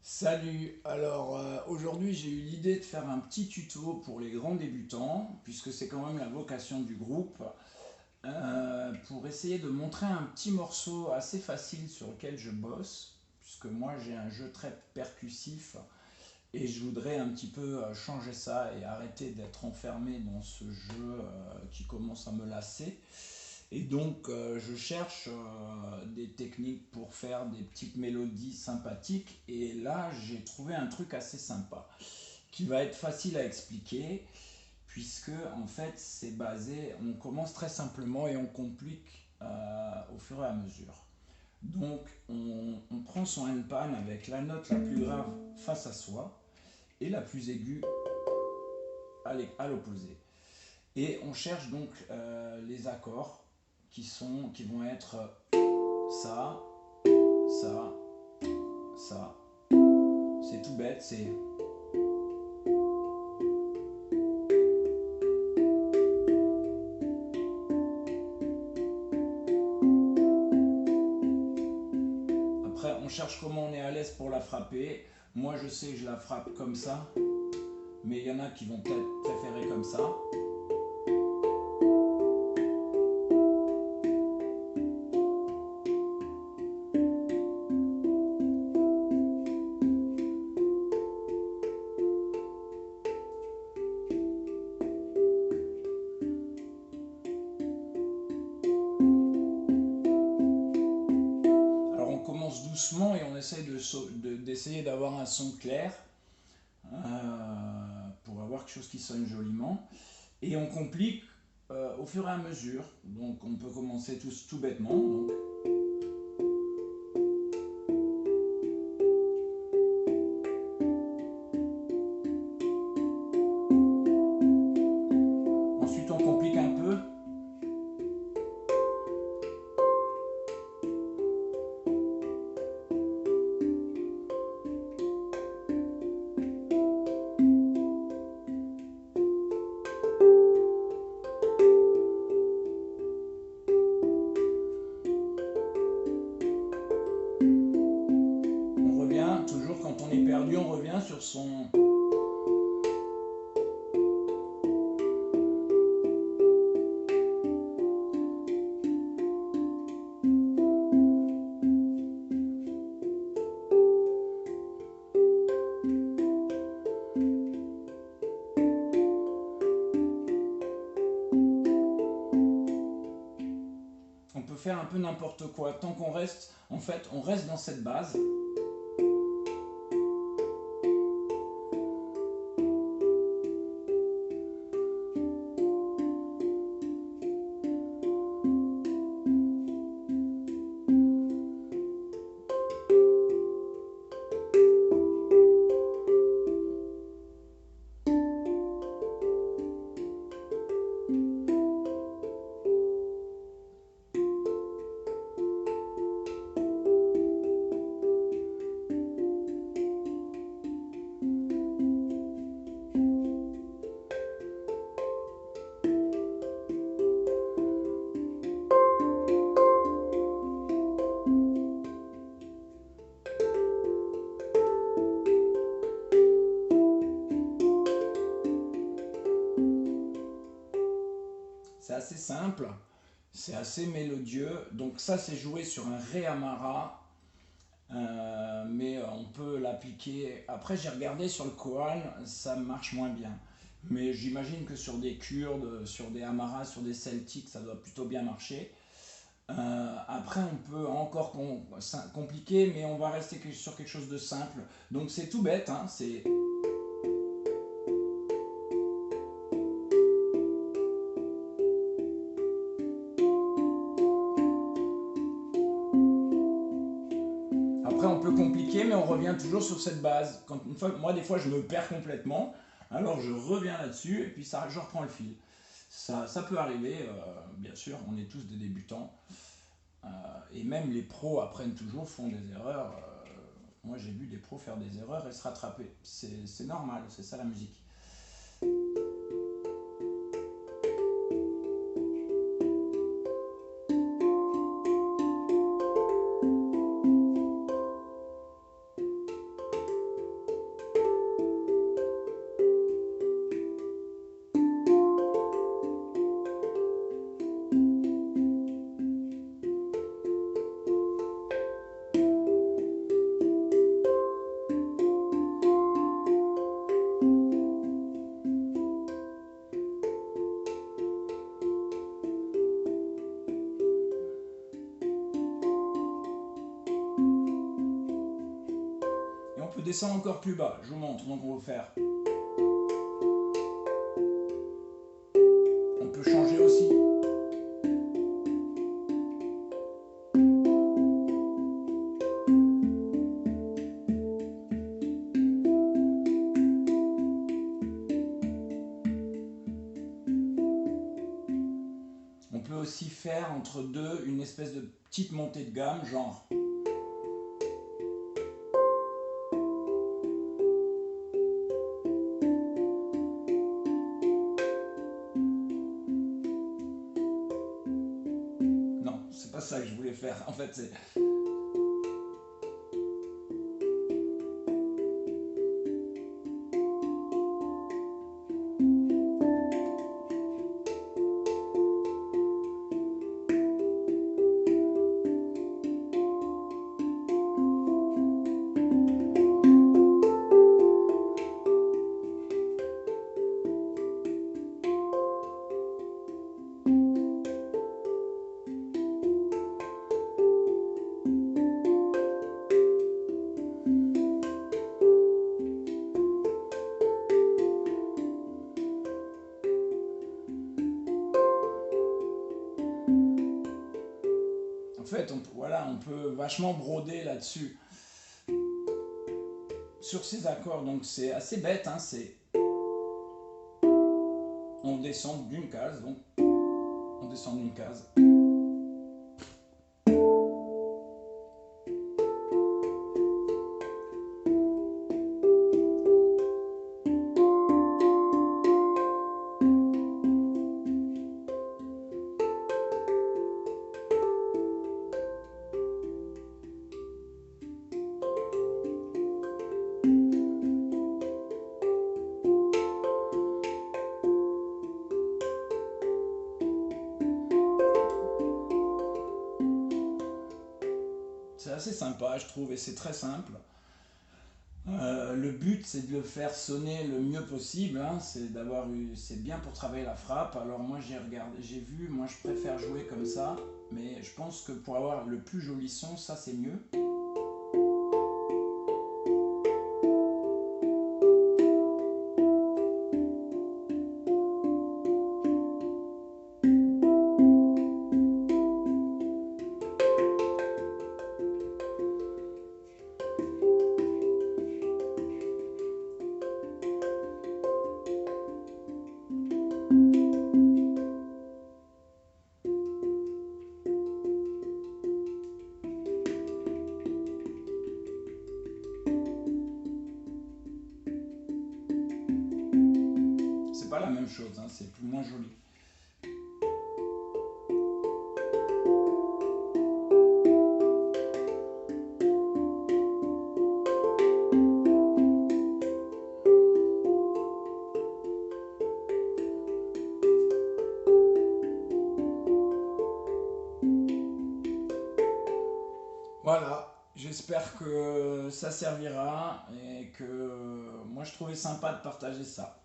Salut, alors aujourd'hui j'ai eu l'idée de faire un petit tuto pour les grands débutants, puisque c'est quand même la vocation du groupe, pour essayer de montrer un petit morceau assez facile sur lequel je bosse, puisque moi j'ai un jeu très percussif et je voudrais un petit peu changer ça et arrêter d'être enfermé dans ce jeu qui commence à me lasser. Et donc, je cherche des techniques pour faire des petites mélodies sympathiques. Et là, j'ai trouvé un truc assez sympa qui va être facile à expliquer, puisque en fait, c'est basé. On commence très simplement et on complique au fur et à mesure. Donc, on prend son handpan avec la note la plus grave face à soi et la plus aiguë à l'opposé. Et on cherche donc les accords qui vont être ça, ça, ça. C'est tout bête, c'est. Après, on cherche comment on est à l'aise pour la frapper. Moi, je sais que je la frappe comme ça, mais il y en a qui vont peut-être préférer comme ça. Alors, on commence doucement et on essaye d'essayer d'avoir un son clair pour avoir quelque chose qui sonne joliment. Et on complique au fur et à mesure. Donc on peut commencer tout bêtement. Donc. Ensuite on complique un peu. On revient, toujours quand on est perdu, on revient sur son. On peut faire un peu n'importe quoi, tant qu'on reste, en fait, on reste dans cette base. C'est assez simple, c'est assez mélodieux. Donc ça, c'est joué sur un ré Amara, mais on peut l'appliquer. Après, j'ai regardé sur le koan, ça marche moins bien. Mais j'imagine que sur des Kurdes, sur des Amaras, sur des Celtiques, ça doit plutôt bien marcher. Après, on peut encore compliquer, mais on va rester sur quelque chose de simple. Donc c'est tout bête, hein, c'est. Après, on peut compliquer, mais on revient toujours sur cette base. Moi, des fois, je me perds complètement. Alors, je reviens là-dessus et puis ça, je reprends le fil. Ça peut arriver, bien sûr, on est tous des débutants. Et même les pros apprennent toujours, font des erreurs. Moi, j'ai vu des pros faire des erreurs et se rattraper. C'est normal, c'est ça la musique. peut descendre encore plus bas, je vous montre. Donc on va faire. On peut changer aussi. On peut aussi faire entre deux une espèce de petite montée de gamme, genre. Non, c'est pas ça que je voulais faire. En fait, c'est. En fait, voilà, on peut vachement broder là-dessus. Sur ces accords, donc c'est assez bête, hein, c'est. On descend d'une case, donc. On descend d'une case. C'est assez sympa, je trouve, et c'est très simple. Le but, c'est de le faire sonner le mieux possible, hein, c'est bien pour travailler la frappe. Alors moi, j'ai vu, moi je préfère jouer comme ça, mais je pense que pour avoir le plus joli son, ça c'est mieux. C'est pas la même chose, hein, c'est moins joli. Voilà, j'espère que ça servira et que moi je trouvais sympa de partager ça.